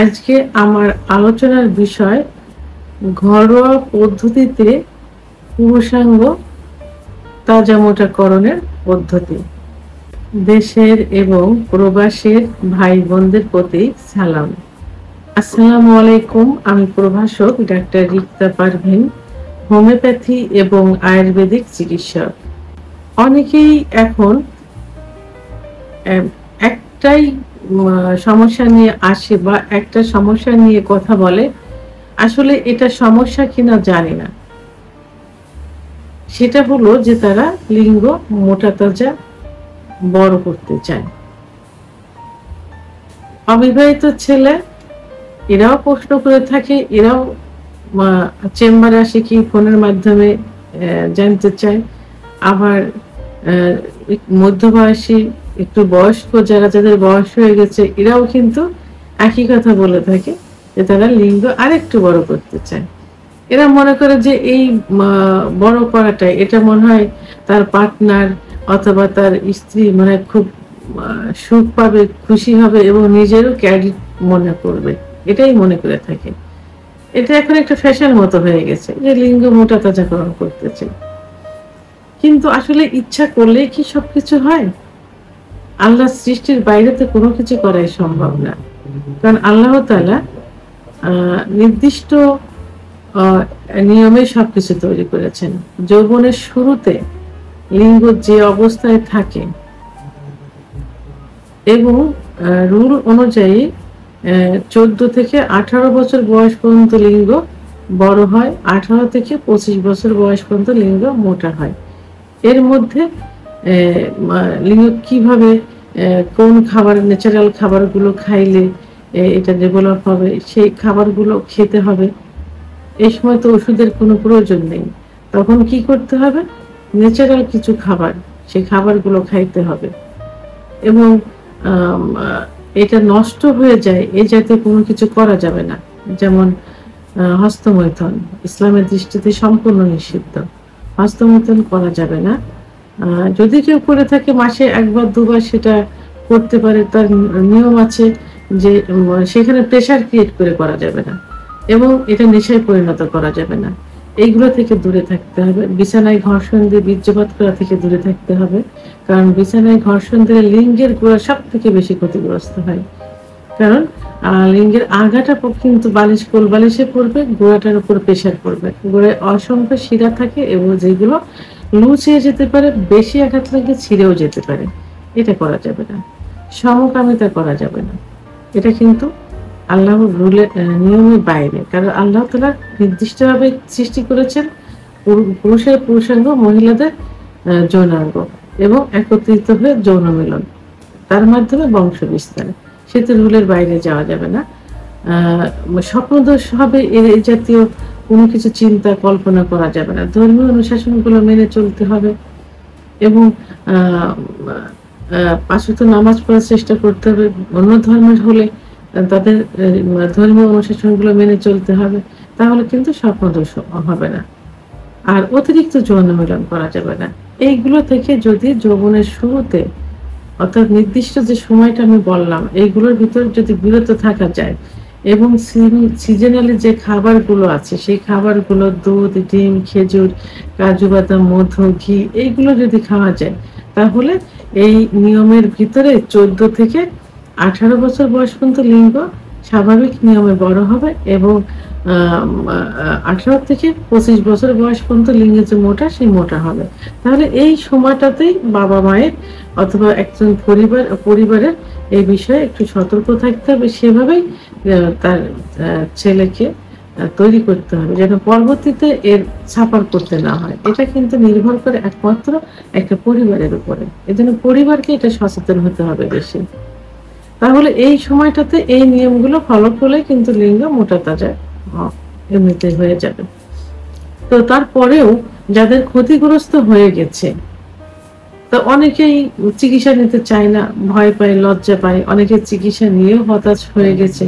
আজকে আমার আলোচনার বিষয় ঘরোয়া পদ্ধতিতে পুরুষাঙ্গ তাজা মোটাকরণের পদ্ধতি। দেশের এবং প্রবাসের ভাই বোনদের প্রতি সালাম। আসসালামু আলাইকুম। আমি প্রভাষক ডাক্তার রিক্তা পারভিন, হোমিওপ্যাথি এবং আয়ুর্বেদিক চিকিৎসক। অনেকেই এখন একটাই সমস্যা নিয়ে আসে বা একটা সমস্যা নিয়ে কথা বলে, আসলে এটা সমস্যা কিনা জানি না। সেটা হলো যে তারা লিঙ্গ মোটা তাজা বড় করতে চায়। অবিবাহিত ছেলে এরাও প্রশ্ন করে থাকে, এরাও চেম্বারে আসে কি ফোনের মাধ্যমে জানতে চায়। আবার মধ্যবয়সী একটু বয়স্ক যাদের বয়স হয়ে গেছে এরাও কিন্তু একই কথা বলে থাকে যে তারা লিঙ্গ আরেকটু বড় করতে চায়। এরা মনে করে যে এই বড় করাটাই এটা মনে হয় তার পার্টনার অথবা তার স্ত্রী মানে খুব সুখ পাবে, খুশি হবে এবং নিজেরও ক্যারিট মনে করবে, এটাই মনে করে থাকে। এটা এখন একটা ফ্যাশন মতো হয়ে গেছে যে লিঙ্গ মোটা তাজাকরণ করতেছে। কিন্তু আসলে ইচ্ছা করলে কি সবকিছু হয়? আল্লাহ সৃষ্টির বাইরে তো কোনো কিছু করাই সম্ভব না। কারণ আল্লাহ তাআলা নির্দিষ্ট নিয়মে সবকিছু তৈরি করেছেন। যৌবনের শুরুতে লিঙ্গ যে অবস্থায় থাকে এবং রুল অনুযায়ী 14 থেকে 18 বছর বয়স পর্যন্ত লিঙ্গ বড় হয়, 18 থেকে 25 বছর বয়স পর্যন্ত লিঙ্গ মোটা হয়। এর মধ্যে লিঙ্গ কিভাবে কোন খাবার, ন্যাচারাল খাবারগুলো খাইলে এটা ডেভেলপ হবে, সেই খাবারগুলো খেতে হবে। এই সময় তো ওষুধের কোনো প্রয়োজন নেই, তখন কি করতে হবে? ন্যাচারাল কিছু খাবার, সেই খাবারগুলো খাইতে হবে। এবং এটা নষ্ট হয়ে যায় এই জাতীয় কোনো কিছু করা যাবে না। যেমন হস্তমৈথুন ইসলামের দৃষ্টিতে সম্পূর্ণ নিষিদ্ধ। হস্তমৈথুন করা যাবে না। যদি কেউ করে থাকে মাসে একবার দুবার সেটা করতে পারে, তার নিয়ম আছে যে সেখানে প্রেশার ক্রিয়েট করে করা যাবে না এবং এটা নেশায় পরিণত করা যাবে না। এইগুলো থেকে দূরে থাকতে হবে। বিছানায় ঘর্ষণ দিয়ে বীর্যপাত করা থেকে দূরে থাকতে হবে, কারণ বিছানায় ঘর্ষণ দিলে লিঙ্গের গোড়া সব থেকে বেশি ক্ষতিগ্রস্ত হয়। কারণ লিঙ্গের আগাটা কিন্তু বালিশ, কোল বালিশে পড়বে, গোড়াটার উপর প্রেশার পড়বে। গোড়ায় অসংখ্য শিরা থাকে এবং যেগুলো লুচিয়ে যেতে পারে, বেশি আঘাত লাগলে ছিঁড়েও যেতে পারে। এটা করা যাবে না। সমকামিতা করা যাবে না। এটা কিন্তু আল্লাহর রুলের নিয়মের বাইরে। কারণ আল্লাহ তাআলা নির্দিষ্টভাবে সৃষ্টি করেছেন পুরুষের পুরুষাঙ্গ, মহিলাদের যৌনাঙ্গ এবং একত্রিত হয়ে যৌন মিলন, তার মাধ্যমে বংশ বিস্তার। সেতু রুলের বাইরে যাওয়া যাবে না। স্বপ্নদোষ হবে এই জাতীয় কোনো কিছু চিন্তা কল্পনা করা যাবে না। ধর্মীয় অনুশাসনগুলো মেনে চলতে হবে এবং 5 ওয়াক্ত নামাজ পড়ার চেষ্টা করতে হবে। অন্য ধর্মের হলে তাদের ধর্মীয় অনুশাসনগুলো মেনে চলতে হবে, তাহলে কিন্তু স্বপ্নদোষ হবে না। আর অতিরিক্ত যৌন মিলন করা যাবে না। এইগুলো থেকে যদি যৌবনের শুরুতে অর্থাৎ নির্দিষ্ট যে সময়টা আমি বললাম এইগুলোর ভিতর যদি বিরত থাকা যায় এবং সিজনালি যে খাবারগুলো আছে সেই খাবারগুলো দুধ, ডিম, খেজুর, কাজু বাদাম, মধু, ঘি এইগুলো যদি খাওয়া যায়, তাহলে এই নিয়মের ভিতরে 14 থেকে 18 বছর বয়স পর্যন্ত লিঙ্গ স্বাভাবিক নিয়মে বড় হবে এবং 18 থেকে 25 বছর বয়স পর্যন্ত লিঙ্গের যে মোটা সেই মোটা হবে। তাহলে এই সময়টাতেই বাবা মায়ের অথবা একজন পরিবারের এই বিষয়ে একটু সতর্ক থাকতে হবে। সেভাবেই তার ছেলেকে তৈরি করতে হবে যেন পরবর্তীতে এর সাফার করতে না হয়। এটা কিন্তু নির্ভর করে একমাত্র একটা পরিবারের উপরে। এজন্য পরিবারকে এটা সচেতন হতে হবে বেশি। তাহলে এই সময়টাতে এই নিয়মগুলো ফলো করলে কিন্তু লিঙ্গ মোটা তাজা এমনিতে হয়ে যাবে। তো তারপরেও যাদের ক্ষতিগ্রস্ত হয়ে গেছে, তো অনেকেই চিকিৎসা নিতে চায় না, ভয় পায়, লজ্জা পায়। অনেকে চিকিৎসা নিয়েও হতাশ হয়ে গেছে।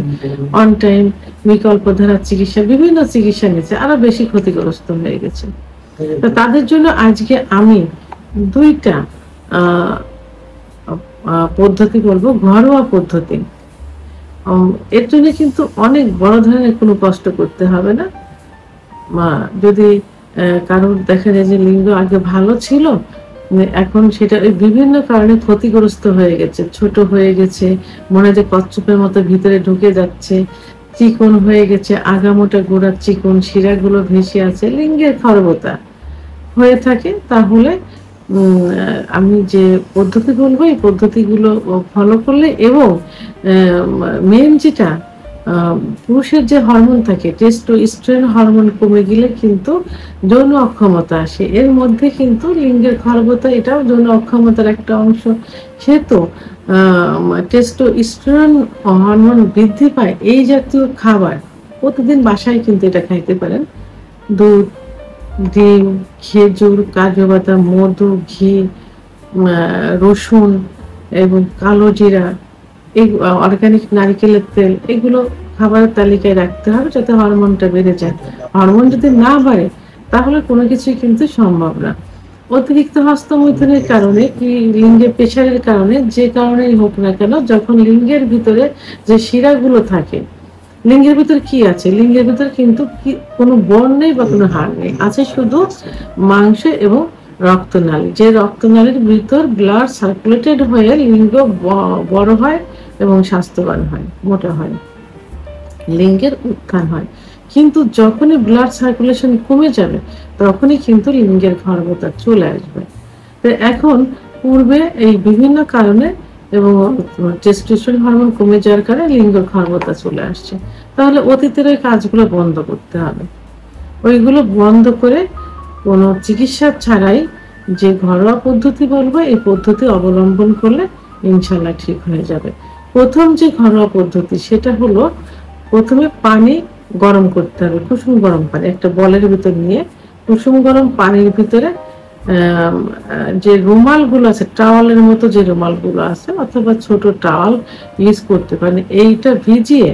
অন টাইম বিকল্প ধারা চিকিৎসা, বিভিন্ন চিকিৎসা নিচ্ছে, আরো বেশি ক্ষতিগ্রস্ত হয়ে গেছে। তো তাদের জন্য আজকে আমি 2টা পদ্ধতি বলবো, ঘরোয়া পদ্ধতি। এর জন্য কিন্তু অনেক বড় ধরনের কোনো কষ্ট করতে হবে না। যদি কারোর দেখা যায় যে লিঙ্গ আগে ভালো ছিল, এখন সেটা বিভিন্ন কারণে ক্ষতিগ্রস্ত হয়ে গেছে, ছোট হয়ে গেছে, মনে হয় যে কচ্ছপের মতো ভিতরে ঢুকে যাচ্ছে, চিকন হয়ে গেছে, আগামোটা গোড়ার চিকন, শিরাগুলো ভেসে আছে, লিঙ্গের খর্বতা হয়ে থাকে, তাহলে আমি যে পদ্ধতি বলবো এই পদ্ধতিগুলো ফলো করলে এবং মেন যেটা পুরুষের যে হরমোন থাকে টেস্টোস্টেরন হরমোন কমে গেলে কিন্তু যৌন অক্ষমতা আসে। এর মধ্যে কিন্তু লিঙ্গের খর্বতা এটাও যৌন অক্ষমতার একটা অংশ। সেহেতু টেস্টোস্টেরন হরমোন বৃদ্ধি পায় এই জাতীয় খাবার প্রতিদিন বাসায় কিন্তু এটা খাইতে পারেন। দুধ, ডিম, খেজুর, কাজু বাদাম, মধু, ঘি, রসুন এবং কালো জিরা, এই অর্গানিক নারকেলের তেল, এগুলো খাবারের তালিকায় রাখতে হবে যাতে হরমোনটা বেড়ে যায়। হরমোন যদি না বাড়ে তাহলে কোনো কিছুই কিন্তু সম্ভব না। অতিরিক্ত হস্তমৈথুনের কারণে কি লিঙ্গের প্রেশারের কারণে যে কারণেই হোক না কেন, যখন লিঙ্গের ভিতরে যে শিরাগুলো থাকে, লিঙ্গের ভিতর কি আছে? লিঙ্গের ভিতর কিন্তু কোনো বন নেই বা কোনো হাড় নেই, আছে শুধু মাংস এবং রক্তনালী। যে রক্তনালীর ভিতর ব্লাড সার্কুলেটেড হয়ে লিঙ্গ বড় হয় এবং স্বাস্থ্যবান হয়, মোটা হয়, লিঙ্গের উত্থান হয়। কিন্তু যখনই ব্লাড সার্কুলেশন কমে যাবে তখনই কিন্তু লিঙ্গের খর্বতা চলে আসবে। তো এখন পূর্বে এই বিভিন্ন কারণে এবং টেস্টোস্টেরন হরমোন কমে যাওয়ার কারণে লিঙ্গ খর্বতা চলে আসছে। তাহলে অতীতের ওই কাজগুলো বন্ধ করতে হবে। ওইগুলো বন্ধ করে কোনো চিকিৎসা ছাড়াই যে ঘরোয়া পদ্ধতি বলবো এই পদ্ধতি অবলম্বন করলে ইনশাল্লাহ ঠিক হয়ে যাবে। প্রথম যে ঘরোয়া পদ্ধতি সেটা হলো প্রথমে পানি গরম করতে হবে, কুসুম গরম পানি একটা বলের ভিতর নিয়ে কুসুম গরম পানির ভিতরে যে রুমালগুলো আছে, টাওয়ালের মতো যে রুমালগুলো আছে অথবা ছোট টাওয়াল ইউজ করতে পারেন, এইটা ভিজিয়ে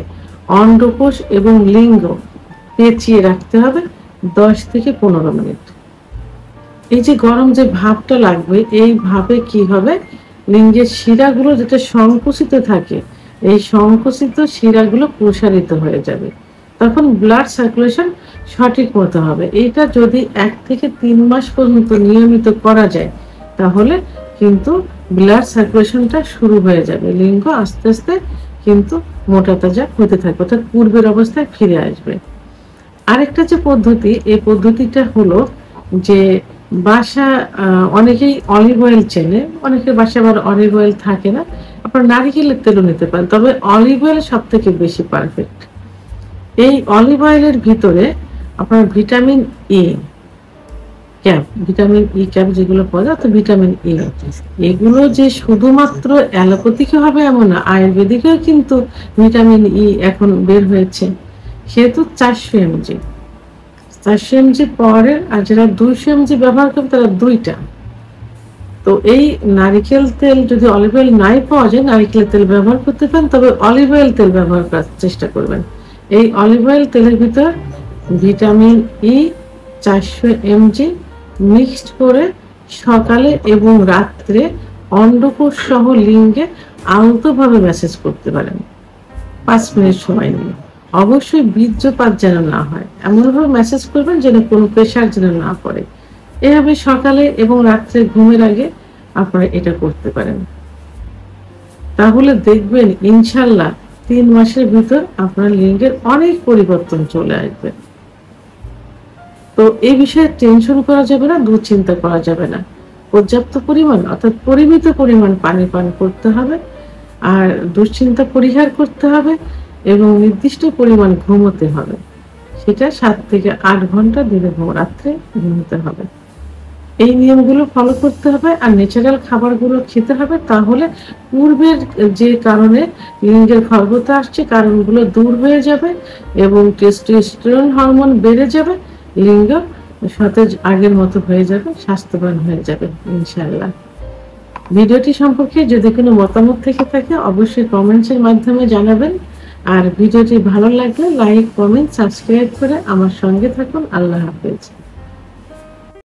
অন্ডকোষ এবং লিঙ্গ পেঁচিয়ে রাখতে হবে 10 থেকে 15 মিনিট। এই যে গরম যে ভাপটা লাগবে এই ভাপে কি হবে, লিঙ্গের শিরাগুলো যেটা সংকুচিত থাকে এই সংকুচিত শিরাগুলো প্রসারিত হয়ে যাবে, তখন ব্লাড সার্কুলেশন সঠিক মতো হবে। এটা যদি 1 থেকে 3 মাস পর্যন্ত নিয়মিত করা যায় তাহলে কিন্তু ব্লাড সার্কুলেশনটা শুরু হয়ে যাবে, লিঙ্গ আস্তে আস্তে কিন্তু মোটা তাজা হতে থাকবে, অর্থাৎ পূর্বের অবস্থায় ফিরে আসবে। আরেকটা যে পদ্ধতি, এই পদ্ধতিটা হলো যে বাসা অনেকেই অলিভ অয়েল চেনে, অনেকের বাসায় আবার অলিভ অয়েল থাকে না, আপনারা নারিকেলের তেলও নিতে পারেন, তবে অলিভ অয়েল সব থেকে বেশি পারফেক্ট। এই অলিভ অয়েলের ভিতরে আপনার vitamin E cap, vitamin E cap যেগুলো পাওয়া যায়, তো ভিটামিন ই এগুলো যে শুধুমাত্র অ্যালোপ্যাথিক হবে এমন না, আয়ুর্বেদিকেও কিন্তু ভিটামিন ই এখন বের হয়েছে। সেহেতু 400 mg 400 mg পরে, আর যারা 200 mg ব্যবহার করবে তারা 2টা। তো এই নারিকেল তেল যদি অলিভ অয়েল নাই পাওয়া যায় নারিকেলের তেল ব্যবহার করতে পারেন, তবে অলিভ অয়েল তেল ব্যবহার করার চেষ্টা করবেন। এই অলিভ অয়েল তেলের ভিতর ভিটামিন ই 400 mg মিক্সড করে সকালে এবং রাত্রে অন্ডকোষ সহ লিঙ্গে আলতোভাবে ম্যাসেজ করতে পারেন 5 মিনিট সময় নিয়ে। অবশ্যই বীর্যপাত যেন না হয়, এমনভাবে ম্যাসেজ করবেন যেন কোনো প্রেশার যেন না পড়ে। এভাবে সকালে এবং রাত্রে ঘুমের আগে আপনারা এটা করতে পারেন, তাহলে দেখবেন ইনশাল্লাহ 3 মাসের ভিতর আপনার লিঙ্গের অনেক পরিবর্তন চলে আসবে। তো এই বিষয়ে টেনশন করা যাবে না, দুশ্চিন্তা করা যাবে না। পর্যাপ্ত পরিমাণ অর্থাৎ পরিমিত পরিমাণ পানি পান করতে হবে, আর দুশ্চিন্তা পরিহার করতে হবে এবং নির্দিষ্ট পরিমাণ ঘুমোতে হবে, সেটা 7 থেকে 8 ঘন্টা দিনে রাত্রে ঘুমোতে হবে। এই নিয়মগুলো ফলো করতে হবে আর ন্যাচারাল খাবারগুলো খেতে হবে, তাহলে পূর্বের যে কারণে লিঙ্গের খর্বতা আসছে কারণগুলো দূর হয়ে যাবে এবং টেস্টোস্টেরন হরমোন বেড়ে যাবে, লিঙ্গ সতেজ আগের মতো হয়ে যাবে, স্বাস্থ্যবান হয়ে যাবে ইনশাআল্লাহ। ভিডিওটি সম্পর্কে যদি কোনো মতামত থেকে থাকে অবশ্যই কমেন্টসের মাধ্যমে জানাবেন, আর ভিডিওটি ভালো লাগলে লাইক, কমেন্ট, সাবস্ক্রাইব করে আমার সঙ্গে থাকুন। আল্লাহ হাফেজ।